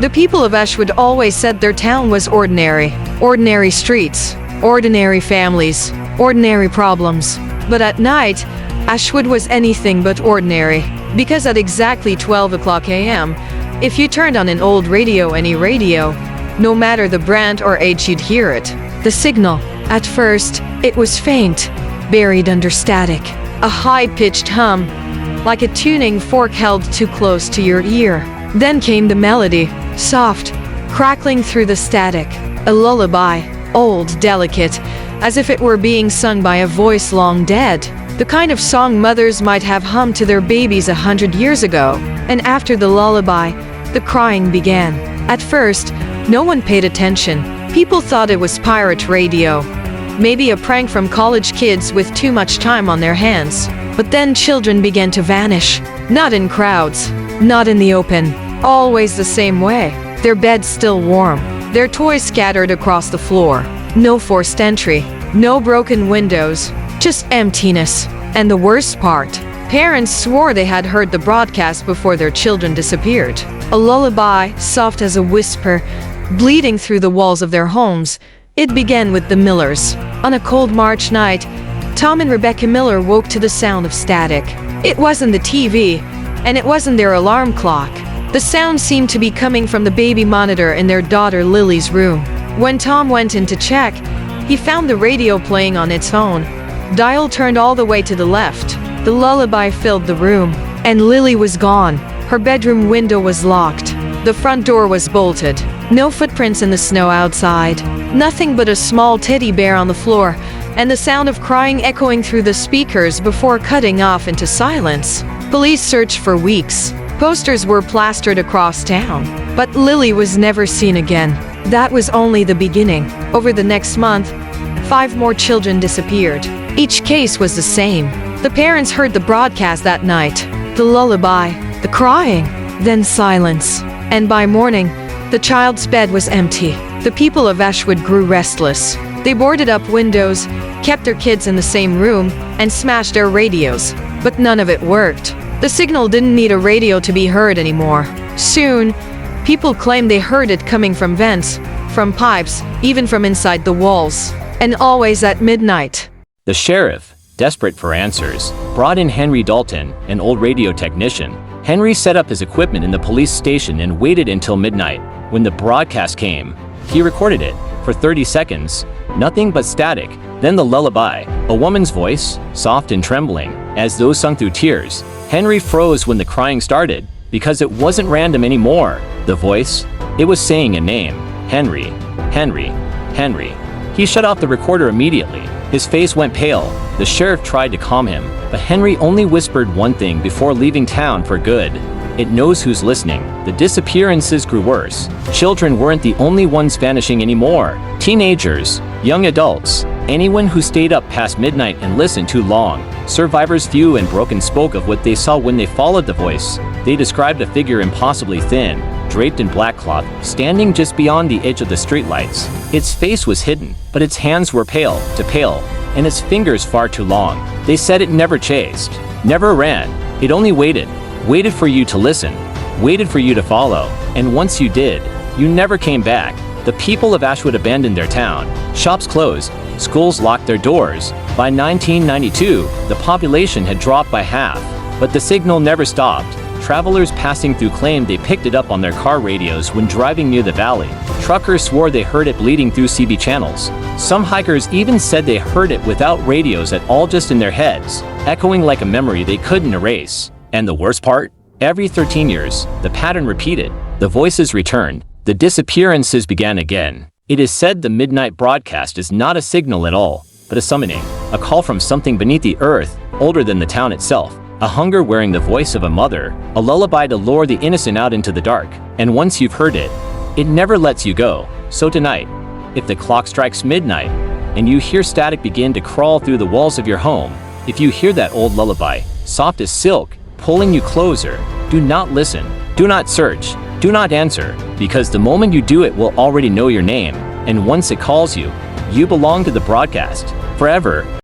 The people of Ashwood always said their town was ordinary. Ordinary streets, ordinary families, ordinary problems. But at night, Ashwood was anything but ordinary. Because at exactly 12 o'clock a.m., if you turned on an old radio, any radio, no matter the brand or age, you'd hear it. The signal. At first, it was faint, buried under static. A high-pitched hum, like a tuning fork held too close to your ear. Then came the melody, soft, crackling through the static. A lullaby, old, delicate, as if it were being sung by a voice long dead. The kind of song mothers might have hummed to their babies 100 years ago. And after the lullaby, the crying began. At first, no one paid attention. People thought it was pirate radio. Maybe a prank from college kids with too much time on their hands. But then children began to vanish. Not in crowds, not in the open, always the same way. Their beds still warm, their toys scattered across the floor. No forced entry, no broken windows, just emptiness. And the worst part, parents swore they had heard the broadcast before their children disappeared. A lullaby, soft as a whisper, bleeding through the walls of their homes. It began with the Millers. On a cold March night, Tom and Rebecca Miller woke to the sound of static. It wasn't the TV, and it wasn't their alarm clock. The sound seemed to be coming from the baby monitor in their daughter Lily's room. When Tom went in to check, he found the radio playing on its own. Dial turned all the way to the left. The lullaby filled the room, and Lily was gone. Her bedroom window was locked. The front door was bolted. No footprints in the snow outside. Nothing but a small teddy bear on the floor, and the sound of crying echoing through the speakers before cutting off into silence. Police searched for weeks. Posters were plastered across town. But Lily was never seen again. That was only the beginning. Over the next month, 5 more children disappeared. Each case was the same. The parents heard the broadcast that night. The lullaby, the crying, then silence. And by morning, the child's bed was empty. The people of Ashwood grew restless. They boarded up windows, kept their kids in the same room, and smashed their radios. But none of it worked. The signal didn't need a radio to be heard anymore. Soon, people claimed they heard it coming from vents, from pipes, even from inside the walls. And always at midnight. The sheriff, desperate for answers, brought in Henry Dalton, an old radio technician. Henry set up his equipment in the police station and waited until midnight. When the broadcast came, he recorded it. For 30 seconds, nothing but static. Then the lullaby, a woman's voice, soft and trembling, as though sung through tears. Henry froze when the crying started, because it wasn't random anymore. The voice, it was saying a name. Henry, Henry, Henry. He shut off the recorder immediately. His face went pale. The sheriff tried to calm him, but Henry only whispered one thing before leaving town for good. It knows who's listening. The disappearances grew worse. Children weren't the only ones vanishing anymore. Teenagers, young adults, anyone who stayed up past midnight and listened too long. Survivors few and broken spoke of what they saw when they followed the voice. They described a figure impossibly thin, draped in black cloth, standing just beyond the edge of the streetlights. Its face was hidden, but its hands were pale, and its fingers far too long. They said it never chased, never ran. It only waited for you to listen, waited for you to follow. And once you did, you never came back. The people of Ashwood abandoned their town. Shops closed, schools locked their doors. By 1992, the population had dropped by half, but the signal never stopped. Travelers passing through claimed they picked it up on their car radios when driving near the valley. Truckers swore they heard it bleeding through CB channels. Some hikers even said they heard it without radios at all, just in their heads, echoing like a memory they couldn't erase. And the worst part? Every 13 years, the pattern repeated. The voices returned. The disappearances began again. It is said the midnight broadcast is not a signal at all, but a summoning, a call from something beneath the earth, older than the town itself. A hunger wearing the voice of a mother, a lullaby to lure the innocent out into the dark. And once you've heard it, it never lets you go. So tonight, if the clock strikes midnight, and you hear static begin to crawl through the walls of your home, if you hear that old lullaby, soft as silk, pulling you closer, do not listen, do not search, do not answer, because the moment you do it will already know your name, and once it calls you, you belong to the broadcast, forever.